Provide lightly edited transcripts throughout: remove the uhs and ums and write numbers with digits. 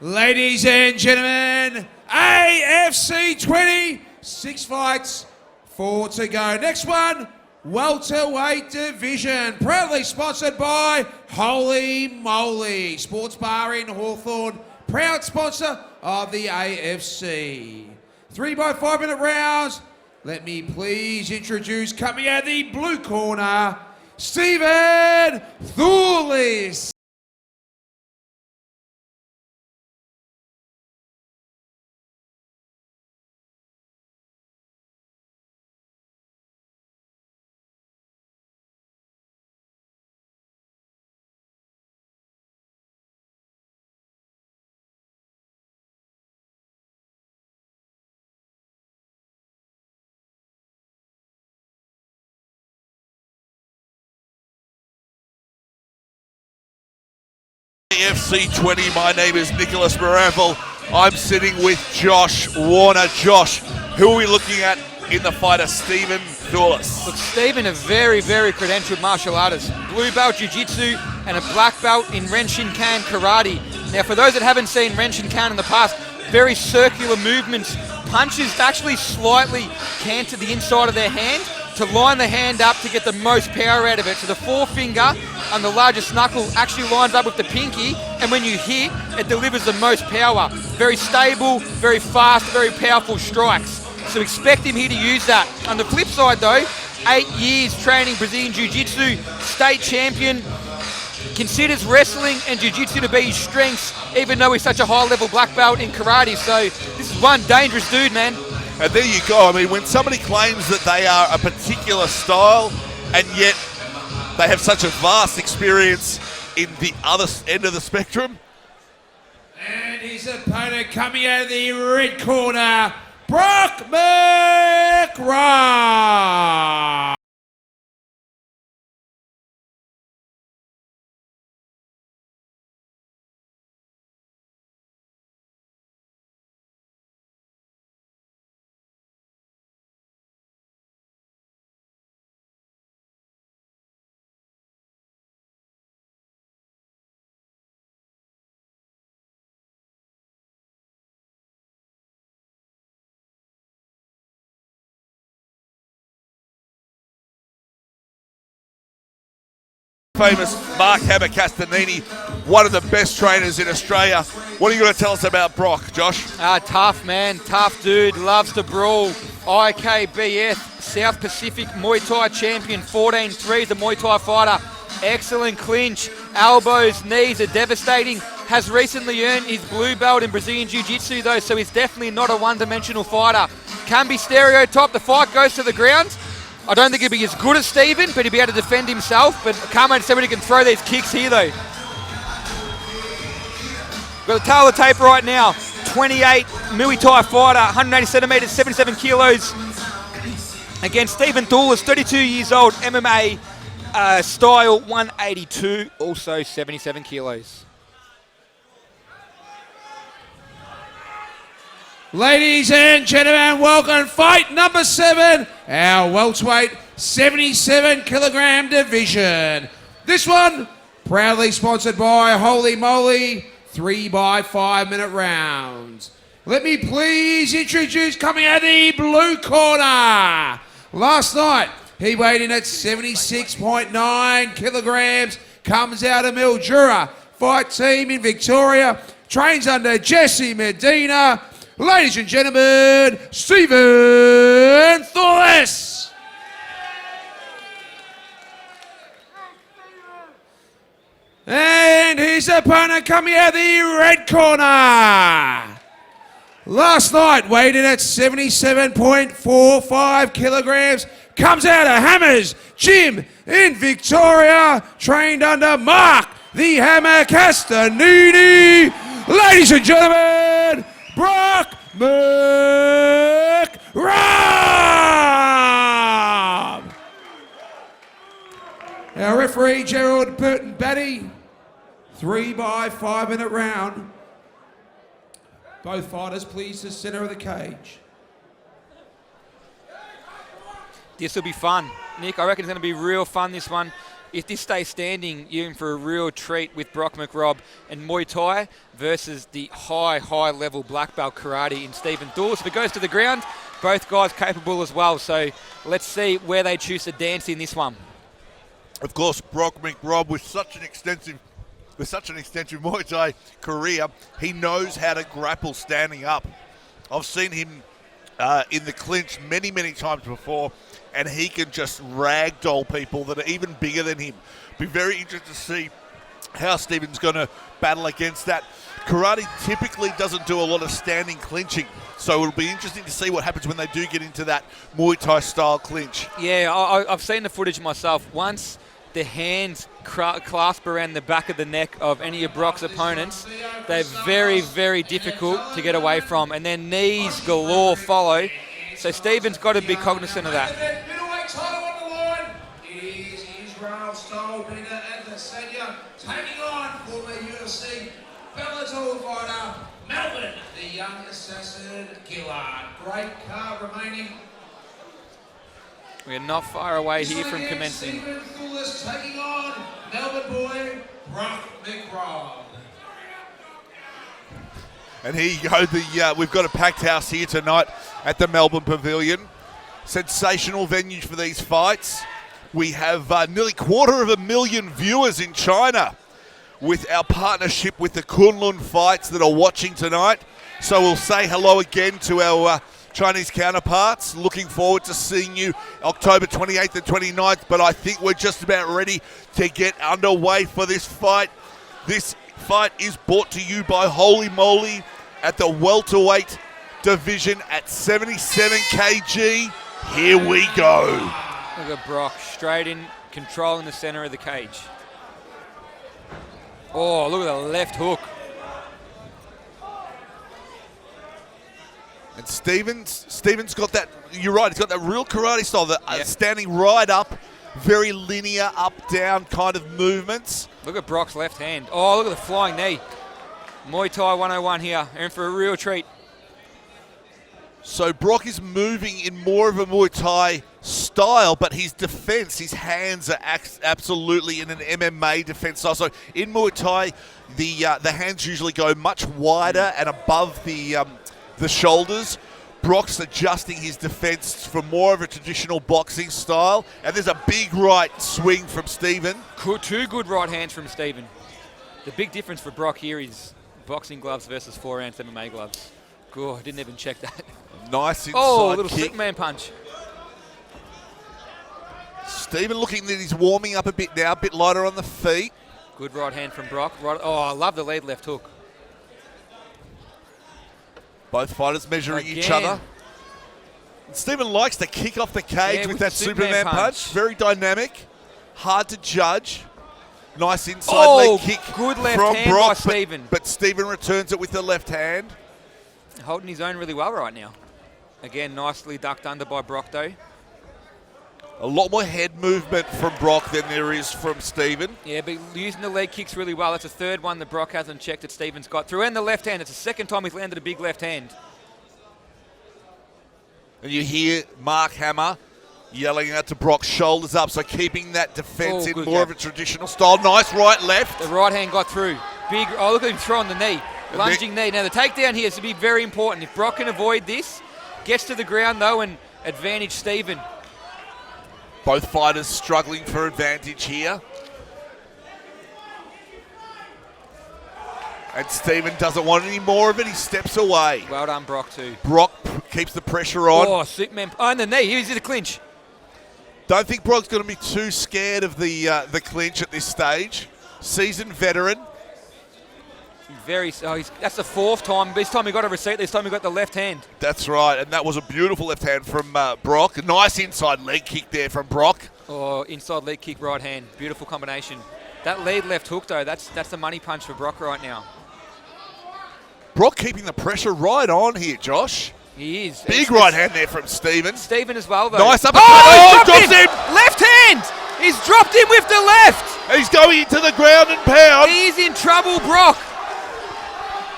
Ladies and gentlemen, AFC 20, 6 fights, 4 to go. Next one, welterweight division, proudly sponsored by Holy Moly Sports Bar in Hawthorne, proud sponsor of the AFC. 3 by 5 minute rounds. Let me please introduce, coming out of the blue corner, Stephen Thouliss. AFC 20, my name is Nicholas McRobb. I'm sitting with Josh Warner. Josh, who are we looking at in the fighter, Stephen Thouliss? Look, Stephen, a very, very credentialed martial artist. Blue belt jiu-jitsu and a black belt in Renshinkan karate. Now, for those that haven't seen Renshinkan in the past, very circular movements, punches actually slightly canter the inside of their hand to line the hand up to get the most power out of it. So the forefinger and the largest knuckle actually lines up with the pinky, and when you hit, it delivers the most power. Very stable, very fast, very powerful strikes. So expect him here to use that. On the flip side though, 8 years training Brazilian Jiu-Jitsu, state champion, considers wrestling and Jiu-Jitsu to be his strengths, even though he's such a high-level black belt in karate. So this is one dangerous dude, man. And there you go. I mean, when somebody claims that they are a particular style and yet they have such a vast experience in the other end of the spectrum. And his opponent coming out of the red corner, Brock McRobb. Famous Mark Hammer Castanini, one of the best trainers in Australia. What are you going to tell us about Brock, Josh? Tough, man. Tough dude. Loves to brawl. IKBF, South Pacific Muay Thai champion, 14-3, the Muay Thai fighter. Excellent clinch. Elbows, knees are devastating. Has recently earned his blue belt in Brazilian Jiu-Jitsu though, so he's definitely not a one-dimensional fighter. Can be stereotyped. The fight goes to the ground. I don't think he'll be as good as Stephen, but he'll be able to defend himself. But I can't wait to see when he can throw these kicks here, though. Got the tail of the tape right now. 28 Muay Thai fighter, 180 centimetres, 77 kilos. Against Stephen Thouliss, 32 years old, MMA style, 182, also 77 kilos. Ladies and gentlemen, welcome fight number 7, our welterweight 77 kilogram division. This one proudly sponsored by Holy Moly, 3 by 5 minute rounds. Let me please introduce, coming out of the blue corner. Last night, he weighed in at 76.9 kilograms, comes out of Mildura fight team in Victoria, trains under Jesse Medina. Ladies and gentlemen, Stephen Thouliss. And his opponent coming out of the red corner. Last night, weighed in at 77.45 kilograms, comes out of Hammers Gym in Victoria, trained under Mark the Hammer Castanini. Ladies and gentlemen, Brock McRobb. Our referee, Gerald Burton Batty, 3 by 5 minute round. Both fighters please to center of the cage. This will be fun. Nick, I reckon it's going to be real fun, this one. if this stays standing, you're in for a real treat with Brock McRobb and Muay Thai versus the high level black belt karate in Stephen Thouliss. If it goes to the ground, both guys capable as well. So let's see where they choose to dance in this one. Of course, Brock McRobb with such an extensive Muay Thai career, he knows how to grapple standing up. I've seen him in the clinch many times before, and he can just ragdoll people that are even bigger than him. Be very interested to see how Stephen's going to battle against that. Karate typically doesn't do a lot of standing clinching, so it'll be interesting to see what happens when they do get into that Muay Thai style clinch. Yeah, I've seen the footage myself. Once the hands clasp around the back of the neck of any of Brock's opponents, they're very difficult to get away from, and then knees galore follow. So Stephen's got to be cognizant of that. Middleweight title on the line is Israel Stolbinger and the senior, taking on former UFC Bellator fighter Melbourne, the young assassin Gillard. Great card remaining. We're not far away here from commencing. Stephen Thouliss taking on Melbourne boy Brock McRobb. And here you go. We've got a packed house here tonight at the Melbourne Pavilion. Sensational venue for these fights. We have nearly 250,000 viewers in China with our partnership with the Kunlun Fights that are watching tonight. So we'll say hello again to our Chinese counterparts. Looking forward to seeing you October 28th and 29th, but I think we're just about ready to get underway for this fight. This fight is brought to you by Holy Moly at the welterweight division at 77 kg. Here we go. Look at Brock, straight in, controlling the center of the cage. Oh, look at the left hook. And Stephen's got that, you're right, he's got that real karate style, standing right up, very linear up-down kind of movements. Look at Brock's left hand. Oh, look at the flying knee. Muay Thai 101 here, in for a real treat. So Brock is moving in more of a Muay Thai style, but his defense, his hands are absolutely in an MMA defense style. So in Muay Thai, the hands usually go much wider and above the shoulders. Brock's adjusting his defense for more of a traditional boxing style. And there's a big right swing from Stephen. Two good right hands from Stephen. The big difference for Brock here is boxing gloves versus 4-ounce MMA gloves. Good, I didn't even check that. Nice inside Oh, a little kick. Superman punch. Stephen looking that he's warming up a bit now, a bit lighter on the feet. Good right hand from Brock. Right, oh, I love the lead left hook. Both fighters measuring each other. Stephen likes to kick off the cage with that Superman punch. Very dynamic, hard to judge. Nice inside leg kick good left from hand Brock, by Stephen. but Stephen returns it with the left hand. Holding his own really well right now. Again, nicely ducked under by Brock though. A lot more head movement from Brock than there is from Stephen. Yeah, but using the leg kicks really well. That's a third one that Brock hasn't checked that Stephen's got through. And the left hand. It's the second time he's landed a big left hand. And you hear Mark Hammer yelling out to Brock, shoulders up, so keeping that defense in more of a traditional style. Nice right, left. The right hand got through. Big. Oh, look at him throwing the knee. Lunging knee. Now, the takedown here is to be very important. If Brock can avoid this, gets to the ground, though, and advantage Stephen. Both fighters struggling for advantage here. And Stephen doesn't want any more of it. He steps away. Well done, Brock, too. Brock keeps the pressure on. Oh, Superman. Oh, and the knee. Here's the clinch. Don't think Brock's going to be too scared of the clinch at this stage. Seasoned veteran. That's the fourth time. This time he got a receipt. This time he got the left hand. That's right, and that was a beautiful left hand from Brock. A nice inside leg kick there from Brock. Oh, inside leg kick, right hand. Beautiful combination. That lead left hook, though, that's the money punch for Brock right now. Brock keeping the pressure right on here, Josh. He is. Big right hand there from Stephen. Stephen as well, though. Nice uppercut. Oh, drops him. Left hand. He's dropped him with the left. He's going into the ground and pound. He's in trouble, Brock.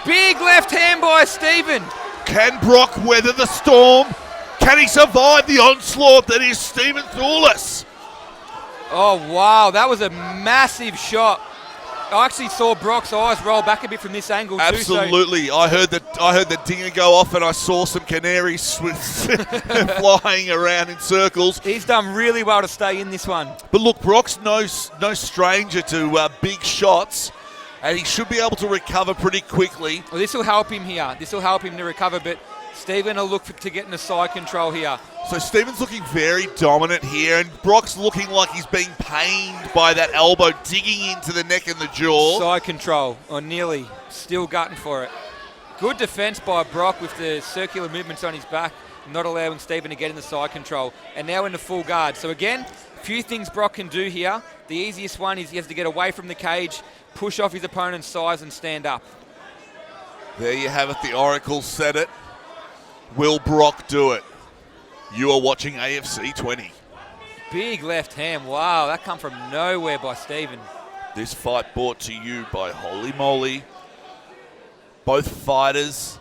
Big left hand by Stephen. Can Brock weather the storm? Can he survive the onslaught that is Stephen Thouliss? Oh, wow. That was a massive shot. I actually saw Brock's eyes roll back a bit from this angle, too. Absolutely. I heard the dinger go off, and I saw some canaries flying around in circles. He's done really well to stay in this one. But look, Brock's no stranger to big shots, and he should be able to recover pretty quickly. Well, this will help him here. This will help him to recover, but Stephen will look to get into side control here. So Stephen's looking very dominant here, and Brock's looking like he's being pained by that elbow digging into the neck and the jaw. Side control, or nearly. Still gutting for it. Good defense by Brock with the circular movements on his back, not allowing Stephen to get in the side control. And now in the full guard. So again, a few things Brock can do here. The easiest one is he has to get away from the cage, push off his opponent's size and stand up. There you have it. The Oracle said it. Will Brock do it? You are watching AFC 20. Big left hand. Wow, that come from nowhere by Stephen. This fight brought to you by Holy Moly. Both fighters.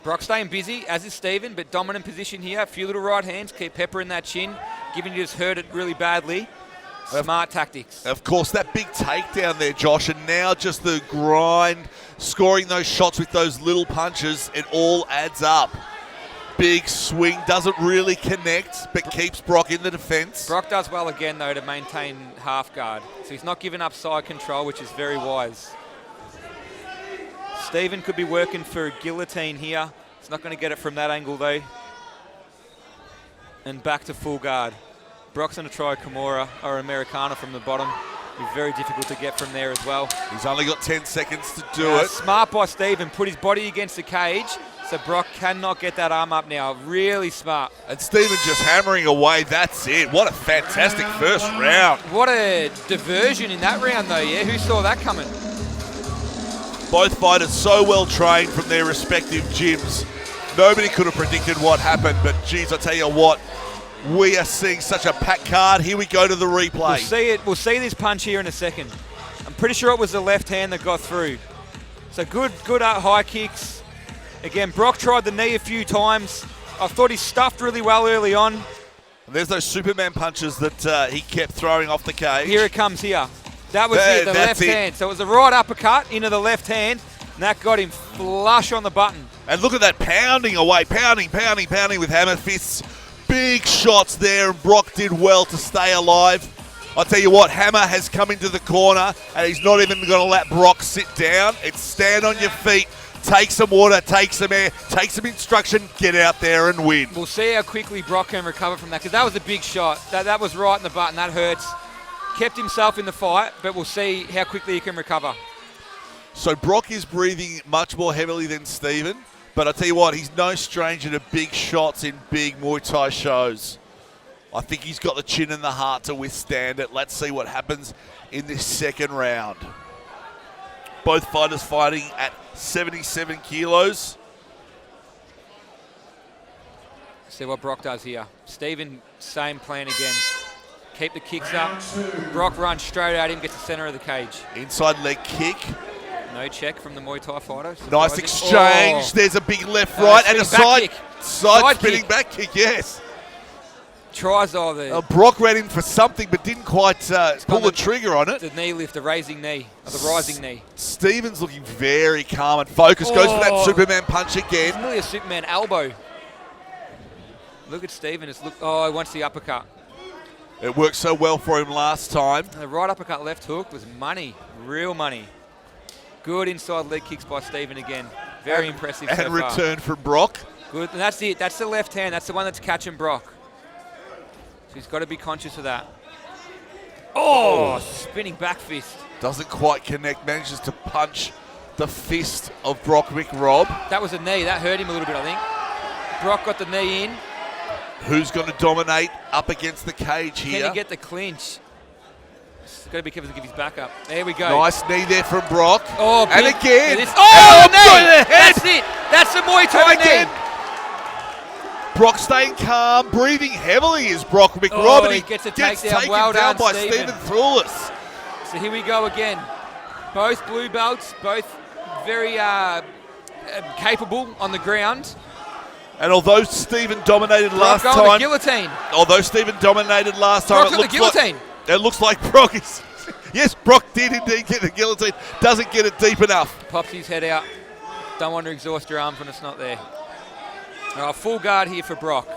Brock staying busy, as is Stephen, but dominant position here. A few little right hands, keep peppering that chin, given you just hurt it really badly. Smart tactics. Of course, that big takedown there, Josh, and now just the grind, scoring those shots with those little punches, it all adds up. Big swing, doesn't really connect, but keeps Brock in the defense. Brock does well again, though, to maintain half guard. So he's not giving up side control, which is very wise. Stephen could be working for a guillotine here. He's not going to get it from that angle, though. And back to full guard. Brock's going to try a Kimura or Americana from the bottom. Be very difficult to get from there as well. He's only got 10 seconds to do it. Smart by Stephen. Put his body against the cage. So Brock cannot get that arm up now. Really smart. And Stephen just hammering away. That's it. What a fantastic first round. What a diversion in that round, though, yeah? Who saw that coming? Both fighters so well trained from their respective gyms. Nobody could have predicted what happened, but geez, I tell you what, we are seeing such a packed card. Here we go to the replay. We'll see it. We'll see this punch here in a second. I'm pretty sure it was the left hand that got through. So good high kicks. Again, Brock tried the knee a few times. I thought he stuffed really well early on. And there's those Superman punches that he kept throwing off the cage. Here it comes here. That was it, the left hand. So it was a right uppercut into the left hand, and that got him flush on the button. And look at that pounding away, pounding with hammer fists. Big shots there, and Brock did well to stay alive. I'll tell you what, Hammer has come into the corner, and he's not even going to let Brock sit down. It's stand on your feet. Take some water, take some air, take some instruction, get out there and win. We'll see how quickly Brock can recover from that, because that was a big shot. That was right in the butt, and that hurts. Kept himself in the fight, but we'll see how quickly he can recover. So Brock is breathing much more heavily than Stephen, but I tell you what, he's no stranger to big shots in big Muay Thai shows. I think he's got the chin and the heart to withstand it. Let's see what happens in this second round. Both fighters fighting at 77 kilos. See what Brock does here. Stephen, same plan again. Keep the kicks up. Brock runs straight at him, gets the center of the cage. Inside leg kick. No check from the Muay Thai fighter. Nice exchange. Oh. There's a big left, right, and a side spinning back kick, yes. Tries all the... Brock ran in for something but didn't quite pull the trigger on it. The knee lift, the raising knee, or the rising knee. Stephen's looking very calm and focused. Goes for that Superman punch again. It's nearly a Superman elbow. Look at Stephen. He wants the uppercut. It worked so well for him last time. The right uppercut left hook was money, real money. Good inside leg kicks by Stephen again. Very impressive so far. And return from Brock. Good, and that's it. That's the left hand. That's the one that's catching Brock. So he's got to be conscious of that. Oh, spinning back fist. Doesn't quite connect. Manages to punch the fist of Brock McRobb. That was a knee. That hurt him a little bit, I think. Brock got the knee in. Who's going to dominate up against the cage here? Can he get the clinch? He's got to be careful to give his back up. There we go. Nice knee there from Brock. Oh, and again. Knee. That's it. That's the Muay Thai knee. Brock staying calm, breathing heavily is Brock McRobb. And he gets a takedown. Well done by Stephen. Stephen Thouliss. So here we go again. Both blue belts, both very capable on the ground. And although Stephen dominated last time, guillotine. Although Stephen dominated last time, Brock's got the guillotine. It looks like Brock is... Yes, Brock did indeed get the guillotine. Doesn't get it deep enough. Pops his head out. Don't want to exhaust your arms when it's not there. All right, full guard here for Brock.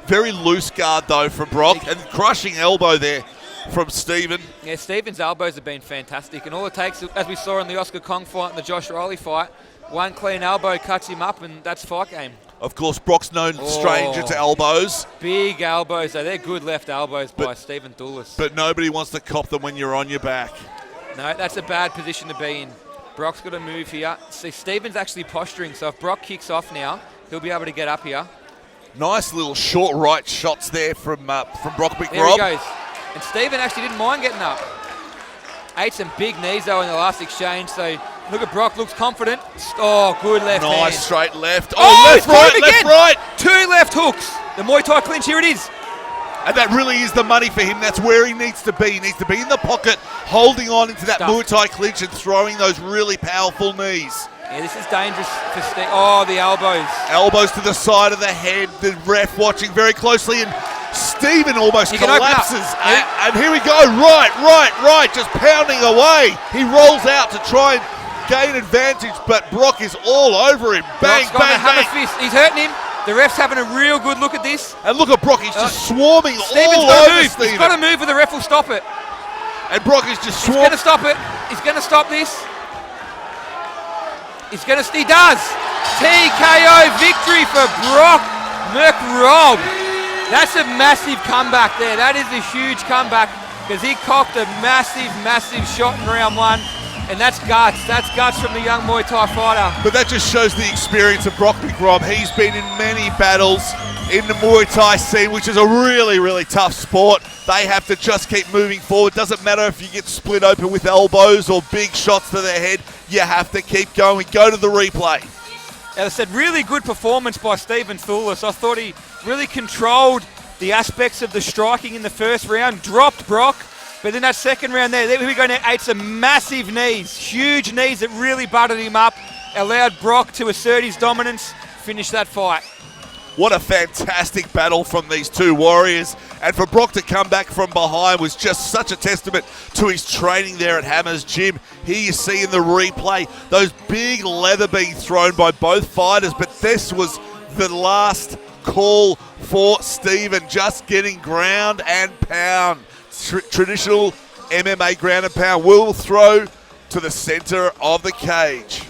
Very loose guard, though, from Brock. And crushing elbow there from Stephen. Yeah, Stephen's elbows have been fantastic. And all it takes, as we saw in the Oscar Kong fight and the Josh Riley fight, one clean elbow cuts him up, and that's fight game. Of course, Brock's no stranger to elbows. Big elbows, though. They're good left elbows by Stephen Thouliss. But nobody wants to cop them when you're on your back. No, that's a bad position to be in. Brock's got to move here. See, Stephen's actually posturing, so if Brock kicks off now, he'll be able to get up here. Nice little short right shots there from Brock McRobb. There he goes. And Stephen actually didn't mind getting up. Ate some big knees, though, in the last exchange, so look at Brock, looks confident. Oh, good left hand. Nice straight left. Oh, left, right, left, right. 2 left hooks. The Muay Thai clinch, here it is. And that really is the money for him. That's where he needs to be. He needs to be in the pocket, holding on into that Muay Thai clinch and throwing those really powerful knees. Yeah, this is dangerous for Steve. Oh, the elbows. Elbows to the side of the head. The ref watching very closely, and Stephen almost collapses. And here we go. Right. Just pounding away. He rolls out to try and gain advantage, but Brock is all over him. Bang, bang, bang. Fist. He's hurting him. The ref's having a real good look at this. And look at Brock. He's just swarming Stephen's all got to over move. Stephen. He's got to move or the ref will stop it. And Brock is just swarming. He's going to stop it. He's going to stop this. He does. TKO victory for Brock McRobb. That's a massive comeback there. That is a huge comeback because he cocked a massive shot in round 1. And that's guts. That's guts from the young Muay Thai fighter. But that just shows the experience of Brock McRobb. He's been in many battles in the Muay Thai scene, which is a really tough sport. They have to just keep moving forward. Doesn't matter if you get split open with elbows or big shots to the head. You have to keep going. Go to the replay. As I said, really good performance by Stephen Thouliss. I thought he really controlled the aspects of the striking in the first round, dropped Brock. But in that second round there we go now, ate some massive knees, huge knees that really butted him up, allowed Brock to assert his dominance, finish that fight. What a fantastic battle from these two warriors. And for Brock to come back from behind was just such a testament to his training there at Hammer's Gym. Here you see in the replay those big leather being thrown by both fighters, but this was the last call for Stephen, just getting ground and pound. Traditional MMA ground and pound will throw to the center of the cage.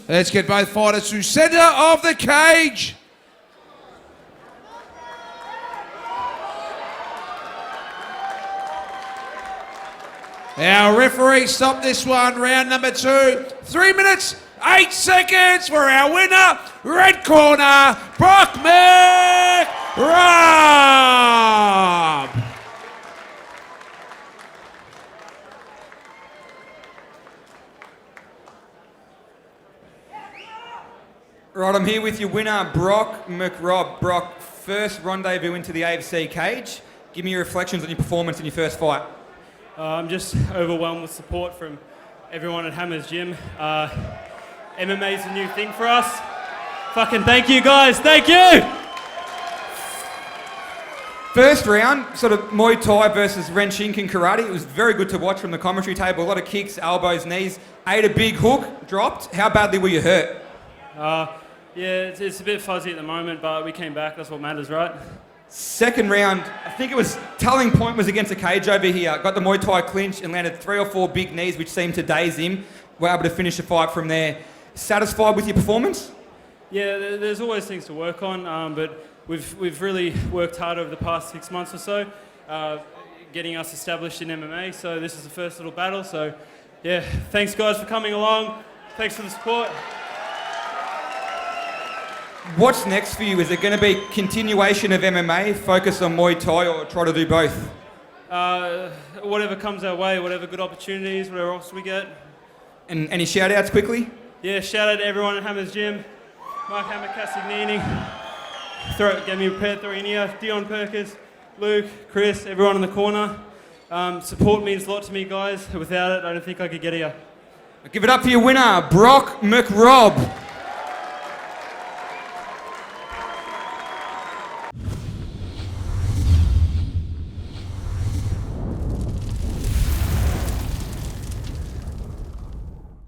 Let's get both fighters to center of the cage. Our referee stopped this one, round number 2. 3 minutes, 8 seconds for our winner. Red corner, Brock McRobb. Right, I'm here with your winner, Brock McRobb. Brock, first rendezvous into the AFC cage. Give me your reflections on your performance in your first fight. I'm just overwhelmed with support from everyone at Hammer's Gym. MMA is a new thing for us. Fucking thank you guys, thank you! First round, sort of Muay Thai versus Renshinkan karate. It was very good to watch from the commentary table. A lot of kicks, elbows, knees. Ate a big hook, dropped. How badly were you hurt? Yeah, it's a bit fuzzy at the moment, but we came back. That's what matters, right? Second round, I think it was telling point was against a cage over here. Got the Muay Thai clinch and landed 3 or 4 big knees, which seemed to daze him. Were able to finish the fight from there. Satisfied with your performance? Yeah, there's always things to work on, but we've really worked hard over the past 6 months or so, getting us established in MMA. So this is the first little battle. So yeah, thanks guys for coming along. Thanks for the support. What's next for you? Is it going to be continuation of MMA, focus on Muay Thai, or try to do both? Whatever comes our way, whatever good opportunities, whatever else we get. And any shout-outs quickly? Yeah, shout out to everyone at Hammer's Gym. Mark Hammer Castignini, Gemi Petrinia, Dion Perkins, Luke, Chris, everyone in the corner. Support means a lot to me, guys. Without it, I don't think I could get here. Give it up for your winner, Brock McRobb.